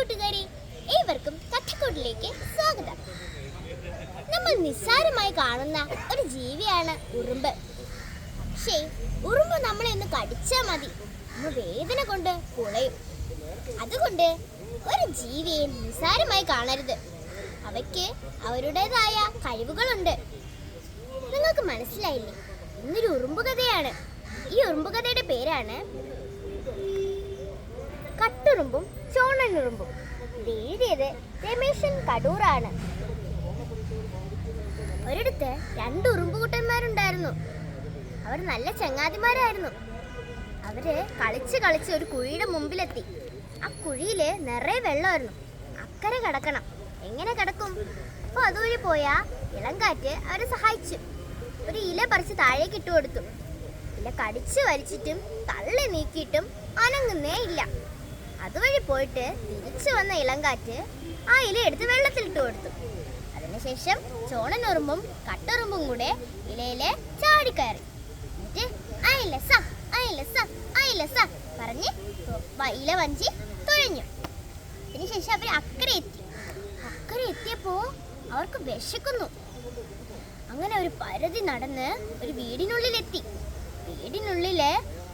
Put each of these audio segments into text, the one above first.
കൂട്ടുകാരെ, ഏവർക്കും കഥക്കൂട്ടിലേക്ക് സ്വാഗതം. നമ്മൾ നിസ്സാരമായി കാണുന്ന ഒരു ജീവിയാണ് ഉറുമ്പ്. പക്ഷേ ഉറുമ്പ് നമ്മളെ ഒന്ന് കടിച്ചാൽ മതി, നമ്മൾ വേദന കൊണ്ട് കുളയും. അതുകൊണ്ട് ഒരു ജീവിയെ നിസ്സാരമായി കാണരുത്. അവയ്ക്ക് അവരുടേതായ കഴിവുകളുണ്ട്. നിങ്ങൾക്ക് മനസ്സിലായില്ലേ? ഇന്നൊരു ഉറുമ്പ് കഥയാണ്. ഈ ഉറുമ്പ് കഥയുടെ പേരാണ് കട്ടുറുമ്പും ചോണനുറുമ്പും. ഇത് എഴുതിയത് രമേശൻ കടൂറാണ്. ഒരിടത്ത് രണ്ട് ഉറുമ്പുകുട്ടന്മാരുണ്ടായിരുന്നു. അവർ നല്ല ചങ്ങാതിമാരായിരുന്നു. അവര് കളിച്ച് ഒരു കുഴിയുടെ മുമ്പിലെത്തി. ആ കുഴിയില് നിറയെ വെള്ളമായിരുന്നു. അക്കരെ കടക്കണം. എങ്ങനെ കടക്കും? അപ്പോൾ അതുവഴി പോയ ഇളങ്കാറ്റ് അവരെ സഹായിച്ചു. ഒരു ഇല പറിച്ച് താഴേക്ക് ഇട്ടു കൊടുത്തു. ഇല കടിച്ചു വലിച്ചിട്ടും തള്ളി നീക്കിയിട്ടും അനങ്ങുന്നേ ഇല്ല. അതുവഴി പോയിട്ട് തിരിച്ചു വന്ന ഇളങ്കാറ്റ് ആ ഇല എടുത്ത് വെള്ളത്തിലിട്ട് കൊടുത്തു. അതിനുശേഷം ചോണനുറുമ്പും കട്ടുറുമ്പും കൂടെ ഇലയിലെ ചാടിക്കയറി. എന്നിട്ട് പറഞ്ഞ് ഇല വഞ്ചി തുഴഞ്ഞു. അതിനുശേഷം അവർ അക്കരെ എത്തിയപ്പോ അവർക്ക് വിശക്കുന്നു. അങ്ങനെ ഒരു പരുതി നടന്ന് ഒരു വീടിനുള്ളിലെത്തി. വീടിനുള്ളില്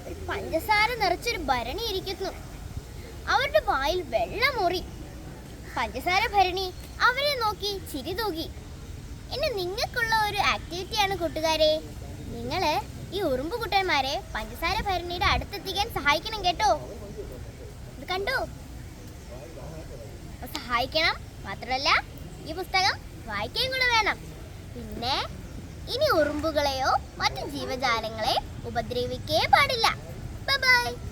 ഒരു പഞ്ചസാര നിറച്ചൊരു ഭരണി ഇരിക്കുന്നു. അവരുടെ വായിൽ വെള്ളമൂറി. പഞ്ചസാര ഭരണി അവരെ നോക്കി ചിരി തൂകി. ഇനി നിങ്ങൾക്കുള്ള ഒരു ആക്ടിവിറ്റിയാണ് കൂട്ടുകാരെ. നിങ്ങള് ഈ ഉറുമ്പ് കുട്ടന്മാരെ പഞ്ചസാര ഭരണിയുടെ അടുത്തെത്തിക്കാൻ സഹായിക്കണം കേട്ടോ. ഇത് കണ്ടോ? സഹായിക്കണം മാത്രമല്ല ഈ പുസ്തകം വായിക്കുകയും കൂടെ വേണം. പിന്നെ ഇനി ഉറുമ്പുകളെയോ മറ്റു ജീവജാലങ്ങളെയോ ഉപദ്രവിക്കേ പാടില്ല. ബൈ.